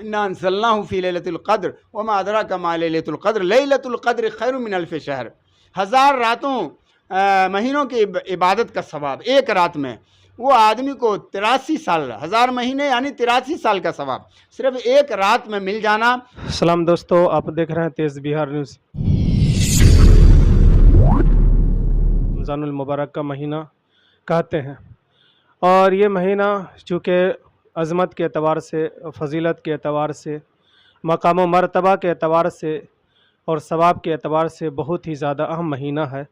انا انزلناہ فی لیلۃ القدر وما ادراک ما لیلۃ القدر لیلۃ القدر خیر من الف شہر. 1000 راتوں مہینوں کی عبادت کا ثواب ایک رات میں، وہ آدمی کو 83 سال، 1000 مہینے یعنی 83 سال کا ثواب صرف ایک رات میں مل جانا. السلام دوستو، آپ دیکھ رہے ہیں تیز بہار نیوز. رمضان المبارک کا مہینہ کہتے ہیں، اور یہ مہینہ چونکہ عظمت کے اعتبار سے، فضیلت کے اعتبار سے، مقام و مرتبہ کے اعتبار سے اور ثواب کے اعتبار سے بہت ہی زیادہ اہم مہینہ ہے،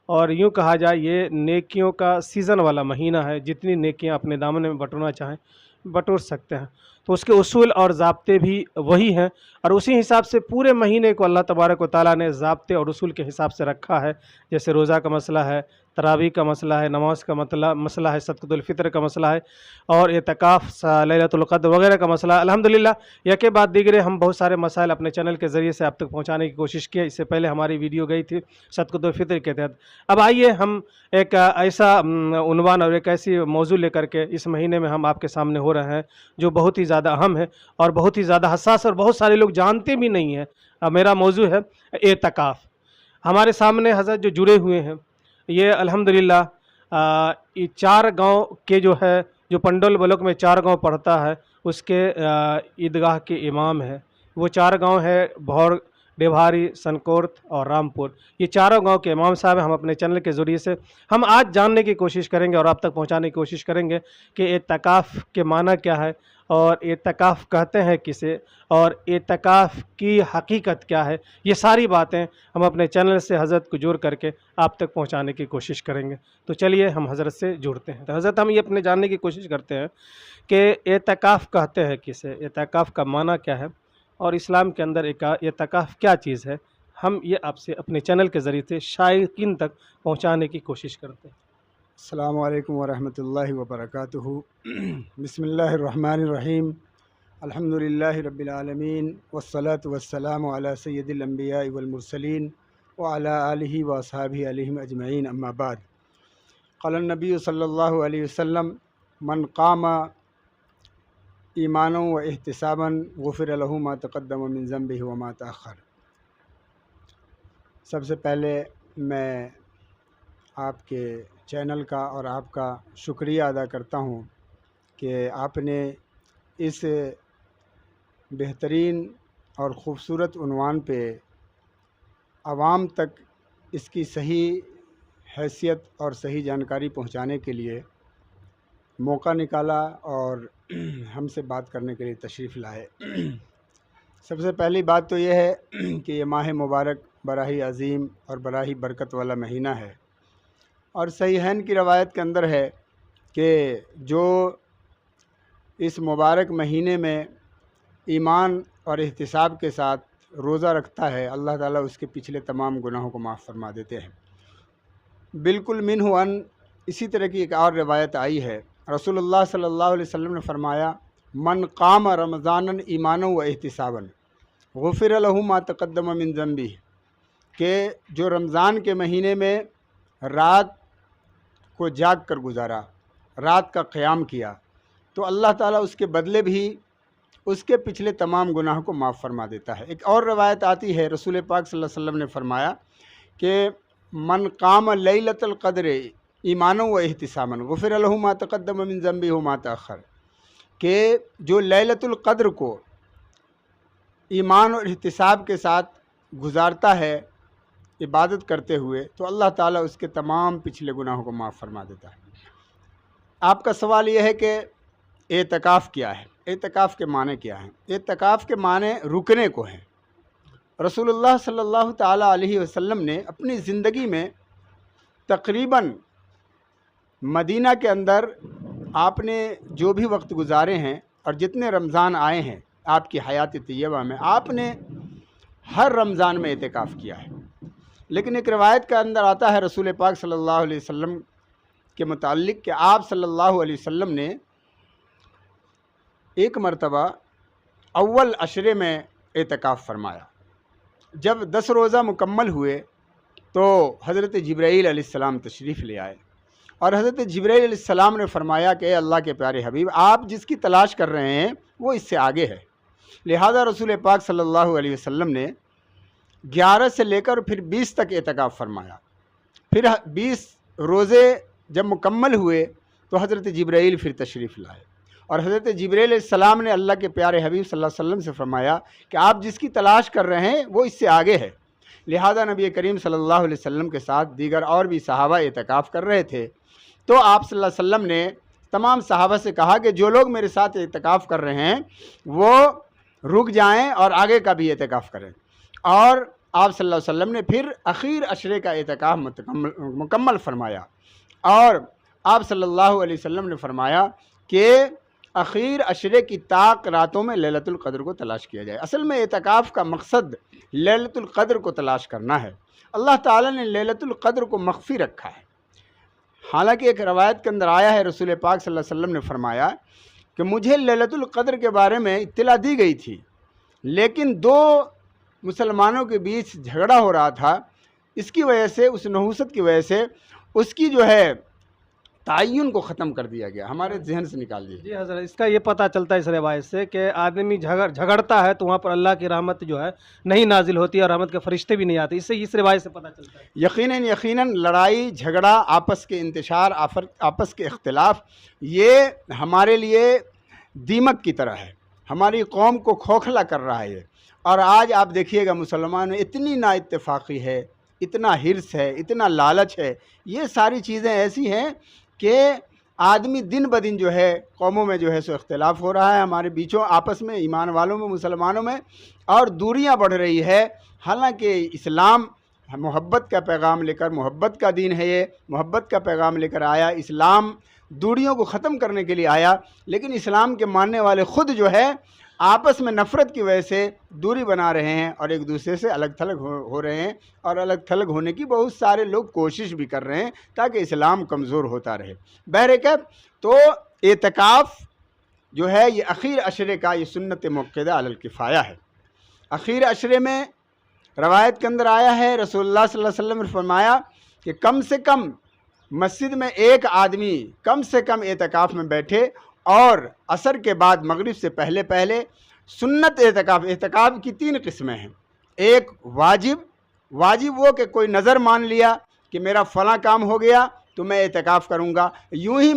اور یوں کہا جائے یہ نیکیوں کا سیزن والا مہینہ ہے. جتنی نیکیاں اپنے دامن میں بٹورنا چاہیں بٹور سکتے ہیں. تو اس کے اصول اور ضابطے بھی وہی ہیں، اور اسی حساب سے پورے مہینے کو اللہ تبارک و تعالیٰ نے ضابطے اور اصول کے حساب سے رکھا ہے. جیسے روزہ کا مسئلہ ہے، تراویح کا مسئلہ ہے، نماز کا مسئلہ ہے، صدقۃ الفطر کا مسئلہ ہے، اور اعتکاف، لیلۃ القدر وغیرہ کا مسئلہ. الحمدللہ یکے بعد دیگرے ہم بہت سارے مسائل اپنے چینل کے ذریعے سے آپ تک پہنچانے کی کوشش کی. اس سے پہلے ہماری ویڈیو گئی تھی صدقۃ الفطر کے تحت. اب آئیے ہم ایک ایسا عنوان اور ایک ایسی موضوع لے کر کے اس مہینے میں ہم آپ کے سامنے ہو رہے ہیں جو بہت ہی زیادہ اہم ہے اور بہت ہی زیادہ حساس، اور بہت سارے لوگ جانتے بھی نہیں ہیں. میرا موضوع ہے اعتکاف. ہمارے سامنے حضرت جو جڑے ہوئے ہیں یہ الحمدللہ یہ 4 گاؤں کے جو پنڈول بلاک میں 4 گاؤں پڑتا ہے اس کے عیدگاہ کے امام ہیں. وہ 4 گاؤں ہے بھور، ڈیبھاری، سنکورت اور رامپور. یہ 4 گاؤں کے امام صاحب ہم اپنے چینل کے ذریعے سے ہم آج جاننے کی کوشش کریں گے اور آپ تک پہنچانے کی کوشش کریں گے کہ اعتکاف کے معنی کیا ہے، اور اعتکاف کہتے ہیں کسے، اور اعتکاف کی حقیقت کیا ہے. یہ ساری باتیں ہم اپنے چینل سے حضرت کو جوڑ کر کے آپ تک پہنچانے کی کوشش کریں گے. تو چلیے ہم حضرت سے جڑتے ہیں. تو حضرت ہم یہ اپنے جاننے کی کوشش کرتے ہیں کہ اعتکاف کہتے ہیں کسے، اعتکاف کا معنی کیا ہے، اور اسلام کے اندر اعتکاف کیا چیز ہے. ہم یہ آپ سے اپنے چینل کے ذریعے سے شائقین تک پہنچانے کی کوشش کرتے ہیں. السلام علیکم ورحمۃ اللہ وبرکاتہ. بسم اللہ الرحمن الرحیم. الحمدللہ رب العالمین والصلاة والسلام علی سید الانبیاء والمرسلین وعلی آلہ واصحابہ علیہم اجمعین. اما بعد. قال النبی صلی اللہ علیہ وسلم من قام ایمانا و احتسابا غفر له ما تقدم من ذنبہ وما تأخر. سب سے پہلے میں آپ کے چینل کا اور آپ کا شکریہ ادا کرتا ہوں کہ آپ نے اس بہترین اور خوبصورت عنوان پہ عوام تک اس کی صحیح حیثیت اور صحیح جانکاری پہنچانے کے لیے موقع نکالا اور ہم سے بات کرنے کے لیے تشریف لائے. سب سے پہلی بات تو یہ ہے کہ یہ ماہ مبارک براہ عظیم اور براہ برکت والا مہینہ ہے، اور صحیحین کی روایت کے اندر ہے کہ جو اس مبارک مہینے میں ایمان اور احتساب کے ساتھ روزہ رکھتا ہے اللہ تعالیٰ اس کے پچھلے تمام گناہوں کو معاف فرما دیتے ہیں. بالکل منہ ان اسی طرح کی ایک اور روایت آئی ہے. رسول اللہ صلی اللہ علیہ وسلم نے فرمایا من قام رمضان ایمانا و احتسابا غفر له ما تقدم من ذنبہ، کہ جو رمضان کے مہینے میں رات کو جاگ کر گزارا، رات کا قیام کیا، تو اللہ تعالیٰ اس کے بدلے بھی اس کے پچھلے تمام گناہوں کو معاف فرما دیتا ہے. ایک اور روایت آتی ہے، رسول پاک صلی اللہ علیہ وسلم نے فرمایا کہ من قام لیلۃ القدر ایمانا و احتسابا غفر له ما تقدم من ذنبہ وما تأخر، کہ جو لیلۃ القدر کو ایمان اور احتساب کے ساتھ گزارتا ہے عبادت کرتے ہوئے، تو اللہ تعالیٰ اس کے تمام پچھلے گناہوں کو معاف فرما دیتا ہے. آپ کا سوال یہ ہے کہ اعتکاف کیا ہے، اعتکاف کے معنی کیا ہیں؟ اعتکاف کے معنی رکنے کو ہیں. رسول اللہ صلی اللہ تعالیٰ علیہ وسلم نے اپنی زندگی میں تقریباً مدینہ کے اندر آپ نے جو بھی وقت گزارے ہیں اور جتنے رمضان آئے ہیں آپ کی حیات طیبہ میں، آپ نے ہر رمضان میں اعتکاف کیا ہے. لیکن ایک روایت کا اندر آتا ہے رسول پاک صلی اللہ علیہ وسلم کے متعلق کہ آپ صلی اللہ علیہ وسلم نے ایک مرتبہ اول عشرے میں اعتکاف فرمایا. جب 10 روزہ مکمل ہوئے تو حضرت جبرائیل علیہ السلام تشریف لے آئے، اور حضرت جبرائیل علیہ السلام نے فرمایا کہ اے اللہ کے پیارے حبیب، آپ جس کی تلاش کر رہے ہیں وہ اس سے آگے ہے. لہذا رسول پاک صلی اللہ علیہ وسلم نے 11 سے لے کر پھر 20 تک اعتکاف فرمایا۔ پھر 20 روزے جب مکمل ہوئے تو حضرت جبرائیل پھر تشریف لائے، اور حضرت جبرائیل علیہ السلام نے اللہ کے پیارے حبیب صلی اللہ علیہ وسلم سے فرمایا کہ آپ جس کی تلاش کر رہے ہیں وہ اس سے آگے ہے۔ لہذا نبی کریم صلی اللہ علیہ وسلم کے ساتھ دیگر اور بھی صحابہ اعتکاف کر رہے تھے، تو آپ صلی اللہ علیہ وسلم نے تمام صحابہ سے کہا کہ جو لوگ میرے ساتھ اعتکاف کر رہے ہیں وہ رک جائیں اور آگے کا بھی اعتکاف کریں، اور آپ صلی اللہ علیہ وسلم نے پھر اخیر عشرے کا اعتکاف مکمل فرمایا، اور آپ صلی اللہ علیہ وسلم نے فرمایا کہ اخیر عشرے کی طاق راتوں میں لیلۃ القدر کو تلاش کیا جائے۔ اصل میں اعتکاف کا مقصد لیلۃ القدر کو تلاش کرنا ہے۔ اللہ تعالیٰ نے لیلۃ القدر کو مخفی رکھا ہے۔ حالانکہ ایک روایت کے اندر آیا ہے، رسول پاک صلی اللہ علیہ وسلم نے فرمایا کہ مجھے لیلۃ القدر کے بارے میں اطلاع دی گئی تھی، لیکن 2 مسلمانوں کے بیچ جھگڑا ہو رہا تھا، اس کی وجہ سے، اس نحوست کی وجہ سے اس کی جو ہے تعین کو ختم کر دیا گیا، ہمارے ذہن سے نکال دیا گیا۔ جی حضرت، اس کا یہ پتہ چلتا ہے اس روایت سے کہ آدمی جھگڑتا ہے تو وہاں پر اللہ کی رحمت جو ہے نہیں نازل ہوتی اور رحمت کے فرشتے بھی نہیں آتے، اس سے اس روایت سے پتہ چلتا ہے۔ یقیناً لڑائی جھگڑا، آپس کے انتشار، آپس کے اختلاف، یہ ہمارے لیے دیمک کی طرح ہے، ہماری قوم کو کھوکھلا کر رہا ہے۔ اور آج آپ دیکھیے گا مسلمان میں اتنی نا اتفاقی ہے، اتنا حرص ہے، اتنا لالچ ہے، یہ ساری چیزیں ایسی ہیں کہ آدمی دن بدن جو ہے قوموں میں جو ہے سو اختلاف ہو رہا ہے، ہمارے بیچوں آپس میں، ایمان والوں میں، مسلمانوں میں، اور دوریاں بڑھ رہی ہے۔ حالانکہ اسلام محبت کا پیغام لے کر، محبت کا دین ہے، یہ محبت کا پیغام لے کر آیا، اسلام دوریوں کو ختم کرنے کے لیے آیا، لیکن اسلام کے ماننے والے خود جو ہے آپس میں نفرت کی وجہ سے دوری بنا رہے ہیں اور ایک دوسرے سے الگ تھلگ ہو رہے ہیں، اور الگ تھلگ ہونے کی بہت سارے لوگ کوشش بھی کر رہے ہیں تاکہ اسلام کمزور ہوتا رہے۔ بہرکیف تو اعتکاف جو ہے یہ اخیر عشرے کا، یہ سنت موقدہ علی الکفایہ ہے۔ اخیر عشرے میں روایت کے اندر آیا ہے، رسول اللہ صلی اللہ علیہ وسلم نے فرمایا کہ کم سے کم مسجد میں ایک آدمی کم سے کم اعتکاف میں بیٹھے، اور عصر کے بعد مغرب سے پہلے سنت اعتکاف کی 3 قسمیں ہیں۔ ایک واجب وہ کہ کوئی نظر مان لیا کہ میرا فلاں کام ہو گیا تو میں اعتکاف کروں گا، یوں ہی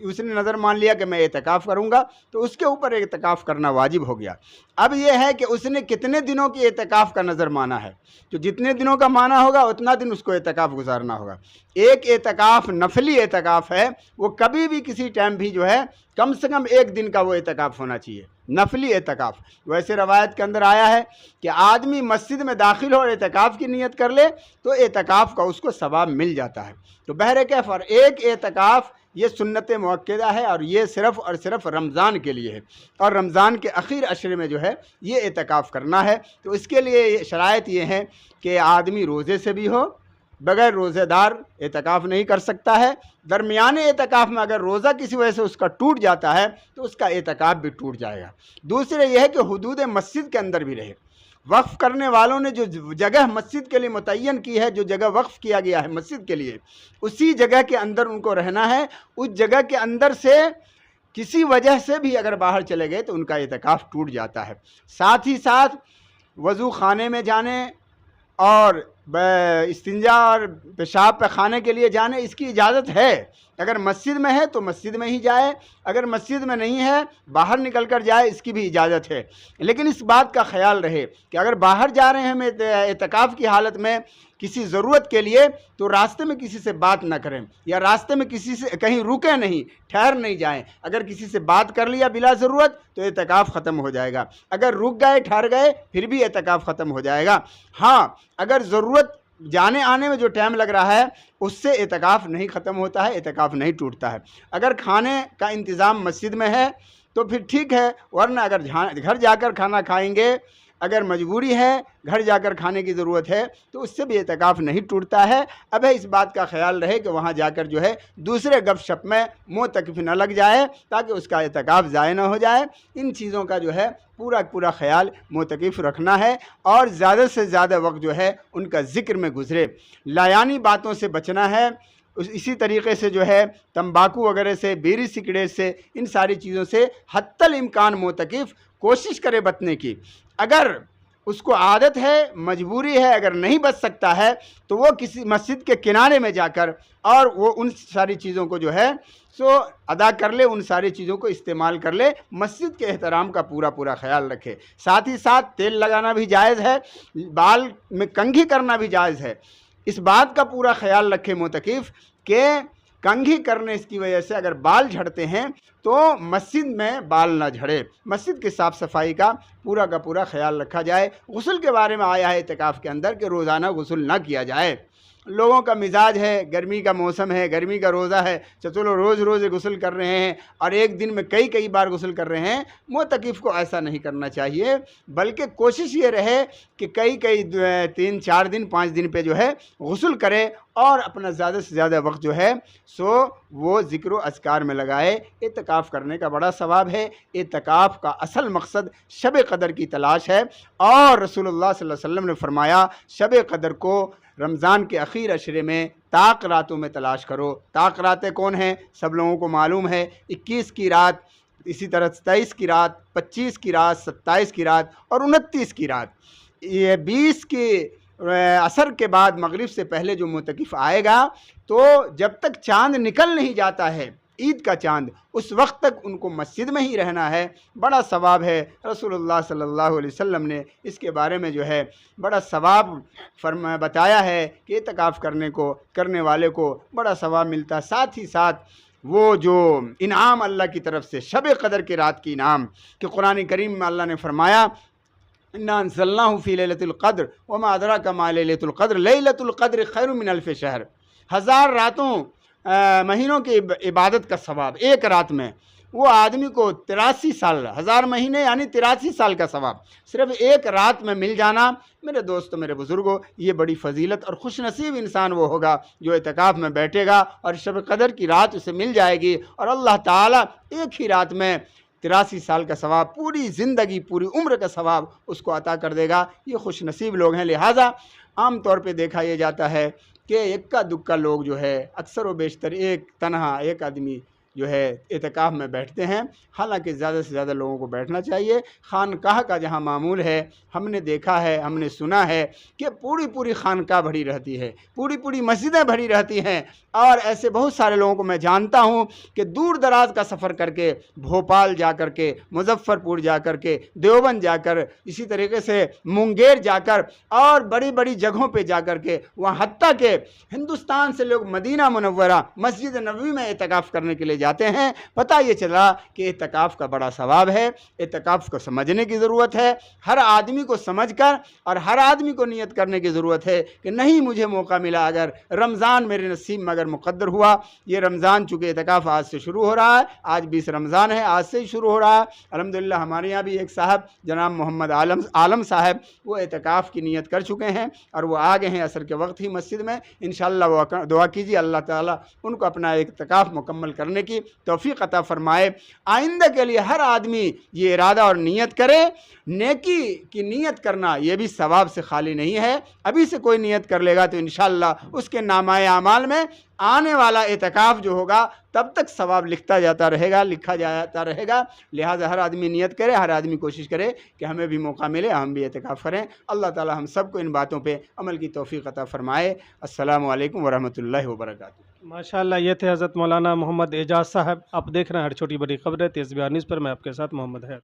اس نے نظر مان لیا کہ میں اعتکاف کروں گا تو اس کے اوپر اعتکاف کرنا واجب ہو گیا۔ اب یہ ہے کہ اس نے کتنے دنوں کی اعتکاف کا نظر مانا ہے، تو جتنے دنوں کا مانا ہوگا اتنا دن اس کو اعتکاف گزارنا ہوگا۔ ایک اعتکاف نفلی اعتکاف ہے، وہ کبھی بھی کسی ٹائم بھی جو ہے کم سے کم 1 دن کا وہ اعتکاف ہونا چاہیے، نفلی اعتکاف۔ ویسے روایت کے اندر آیا ہے کہ آدمی مسجد میں داخل ہو اور اعتکاف کی نیت کر لے تو اعتکاف کا اس کو ثواب مل جاتا ہے۔ تو بہرکیف اور ایک اعتکاف یہ سنت موقدہ ہے، اور یہ صرف اور صرف رمضان کے لیے ہے، اور رمضان کے اخیر عشرے میں جو ہے یہ اعتکاف کرنا ہے۔ تو اس کے لیے شرائط یہ ہے کہ آدمی روزے سے بھی ہو، بغیر روزے دار اعتکاف نہیں کر سکتا ہے۔ درمیانے اعتکاف میں اگر روزہ کسی وجہ سے اس کا ٹوٹ جاتا ہے تو اس کا اعتکاف بھی ٹوٹ جائے گا۔ دوسرے یہ ہے کہ حدود مسجد کے اندر بھی رہے۔ وقف کرنے والوں نے جو جگہ مسجد کے لیے متعین کی ہے، جو جگہ وقف کیا گیا ہے مسجد کے لیے، اسی جگہ کے اندر ان کو رہنا ہے۔ اس جگہ کے اندر سے کسی وجہ سے بھی اگر باہر چلے گئے تو ان کا اعتکاف ٹوٹ جاتا ہے۔ ساتھ ہی ساتھ وضو خانے میں جانے اور استنجا اور پیشاب پخانے کے لیے جانے، اس کی اجازت ہے۔ اگر مسجد میں ہے تو مسجد میں ہی جائے، اگر مسجد میں نہیں ہے باہر نکل کر جائے، اس کی بھی اجازت ہے۔ لیکن اس بات کا خیال رہے کہ اگر باہر جا رہے ہیں ہم اعتکاف کی حالت میں کسی ضرورت کے لیے تو راستے میں کسی سے بات نہ کریں، یا راستے میں کسی سے کہیں رکیں نہیں، ٹھہر نہیں جائیں۔ اگر کسی سے بات کر لیا بلا ضرورت تو اعتکاف ختم ہو جائے گا۔ اگر رک گئے، ٹھہر گئے، پھر بھی اعتکاف ختم ہو جائے گا۔ ہاں، اگر ضرورت جانے آنے میں جو ٹائم لگ رہا ہے اس سے اعتکاف نہیں ختم ہوتا ہے، اعتکاف نہیں ٹوٹتا ہے۔ اگر کھانے کا انتظام مسجد میں ہے تو پھر ٹھیک ہے، ورنہ اگر گھر جا کر کھانا کھائیں گے، اگر مجبوری ہے گھر جا کر کھانے کی ضرورت ہے تو اس سے بھی اعتکاف نہیں ٹوٹتا ہے۔ اب ہے اس بات کا خیال رہے کہ وہاں جا کر جو ہے دوسرے گپ شپ میں معتکف نہ لگ جائے تاکہ اس کا اعتکاف ضائع نہ ہو جائے۔ ان چیزوں کا جو ہے پورا خیال معتکف رکھنا ہے، اور زیادہ سے زیادہ وقت جو ہے ان کا ذکر میں گزرے، لایانی باتوں سے بچنا ہے، اسی طریقے سے جو ہے تمباکو وغیرہ سے، بیڑی سگریٹ سے، ان ساری چیزوں سے حتی الامکان معتکف کوشش کرے بچنے کی۔ اگر اس کو عادت ہے، مجبوری ہے، اگر نہیں بچ سکتا ہے تو وہ کسی مسجد کے کنارے میں جا کر اور وہ ان ساری چیزوں کو جو ہے سو ادا کر لے، ان ساری چیزوں کو استعمال کر لے، مسجد کے احترام کا پورا خیال رکھے۔ ساتھ ہی ساتھ تیل لگانا بھی جائز ہے، بال میں کنگھی کرنا بھی جائز ہے۔ اس بات کا پورا خیال رکھے معتکف کہ کنگھی کرنے اس کی وجہ سے اگر بال جھڑتے ہیں تو مسجد میں بال نہ جھڑے، مسجد کی صاف صفائی کا پورا خیال رکھا جائے۔ غسل کے بارے میں آیا ہے اعتکاف کے اندر کہ روزانہ غسل نہ کیا جائے۔ لوگوں کا مزاج ہے، گرمی کا موسم ہے، گرمی کا روزہ ہے، چلو روز غسل کر رہے ہیں اور ایک دن میں کئی بار غسل کر رہے ہیں۔ معتکف کو ایسا نہیں کرنا چاہیے، بلکہ کوشش یہ رہے کہ کئی 3 4 دن 5 دن پہ جو ہے غسل کرے اور اپنا زیادہ سے زیادہ وقت جو ہے سو وہ ذکر و اذکار میں لگائے۔ اعتکاف کرنے کا بڑا ثواب ہے۔ اعتکاف کا اصل مقصد شب قدر کی تلاش ہے، اور رسول اللہ صلی اللہ علیہ وسلم نے فرمایا شب قدر کو رمضان کے اخیر عشرے میں طاق راتوں میں تلاش کرو۔ طاق راتیں کون ہیں؟ سب لوگوں کو معلوم ہے، 21 کی رات، اسی طرح 23 کی رات، 25 کی رات، 27 کی رات اور 29 کی رات۔ یہ 20 کی عصر کے بعد مغرب سے پہلے جو معتکف آئے گا تو جب تک چاند نکل نہیں جاتا ہے، عید کا چاند، اس وقت تک ان کو مسجد میں ہی رہنا ہے۔ بڑا ثواب ہے، رسول اللہ صلی اللہ علیہ وسلم نے اس کے بارے میں جو ہے بڑا ثواب بتایا ہے کہ اعتکاف کرنے والے کو بڑا ثواب ملتا ہے۔ ساتھ ہی ساتھ وہ جو انعام اللہ کی طرف سے شب قدر کی رات کی انعام کہ قرآن کریم میں اللہ نے فرمایا اِنَّا أَنزَلْنَاهُ فِي لَيْلَةِ الْقَدْرِ وَمَا أَدْرَاكَ مَا لَيْلَةُ الْقَدْرِ لَيْلَةُ الْقَدْرِ خَيْرٌ مِّنَ أَلْفِ شَهْرٍ۔ 1000 راتوں مہینوں کی عبادت کا ثواب ایک رات میں، وہ آدمی کو 83 سال، 1000 مہینے یعنی 83 سال کا ثواب صرف ایک رات میں مل جانا۔ میرے دوستو، میرے بزرگوں، یہ بڑی فضیلت اور خوش نصیب انسان وہ ہوگا جو اعتکاف میں بیٹھے گا اور شب قدر کی رات اسے مل جائے گی، اور اللہ تعالیٰ ایک ہی رات میں 83 سال کا ثواب، پوری زندگی، پوری عمر کا ثواب اس کو عطا کر دے گا۔ یہ خوش نصیب لوگ ہیں۔ لہٰذا عام طور پہ دیکھا یہ جاتا ہے کہ اکا دکا لوگ جو ہے اکثر و بیشتر ایک آدمی جو ہے اعتکاف میں بیٹھتے ہیں، حالانکہ زیادہ سے زیادہ لوگوں کو بیٹھنا چاہیے۔ خانقاہ کا جہاں معمول ہے، ہم نے دیکھا ہے، ہم نے سنا ہے کہ پوری خانقاہ بھری رہتی ہے، پوری مسجدیں بھری رہتی ہیں، اور ایسے بہت سارے لوگوں کو میں جانتا ہوں کہ دور دراز کا سفر کر کے، بھوپال جا کر کے، مظفر پور جا کر کے، دیوبند جا کر، اسی طریقے سے منگیر جا کر اور بڑی جگہوں پہ جا کر کے، وہاں حتیٰ کہ ہندوستان سے لوگ مدینہ منورہ مسجد نبوی میں اعتکاف کرنے کے لیے جاتے ہیں۔ پتہ یہ چلا کہ اعتکاف کا بڑا ثواب ہے۔ اعتکاف کو سمجھنے کی ضرورت ہے، ہر آدمی کو سمجھ کر، اور ہر آدمی کو نیت کرنے کی ضرورت ہے کہ نہیں، مجھے موقع ملا، اگر رمضان میرے نصیب میں اگر مقدر ہوا، یہ رمضان چونکہ اعتکاف آج سے شروع ہو رہا ہے، آج 20 رمضان ہے، آج سے ہی شروع ہو رہا ہے۔ الحمدللہ ہمارے یہاں بھی ایک صاحب جناب محمد عالم صاحب وہ اعتکاف کی نیت کر چکے ہیں اور وہ آ گئے ہیں عصر کے وقت ہی مسجد میں۔ انشاءاللہ وہ دعا کیجیے اللہ تعالیٰ ان کو اپنا اعتکاف مکمل کرنے کی توفیق عطا فرمائے۔ آئندہ کے لیے ہر آدمی یہ ارادہ اور نیت کرے۔ نیکی کی نیت کرنا یہ بھی ثواب سے خالی نہیں ہے۔ ابھی سے کوئی نیت کر لے گا تو انشاءاللہ اس کے نامہ اعمال میں آنے والا اعتکاف جو ہوگا تب تک ثواب لکھا جاتا رہے گا۔ لہٰذا ہر آدمی نیت کرے، ہر آدمی کوشش کرے کہ ہمیں بھی موقع ملے، ہم بھی اعتکاف کریں۔ اللہ تعالی ہم سب کو ان باتوں پہ عمل کی توفیق عطا فرمائے۔ السلام علیکم ورحمۃ اللہ وبرکاتہ۔ ماشاءاللہ، یہ تھے حضرت مولانا محمد اعجاز صاحب۔ آپ دیکھ رہے ہیں ہر چھوٹی بڑی خبریں تیز بیان نیوز پر، میں آپ کے ساتھ محمد ہے۔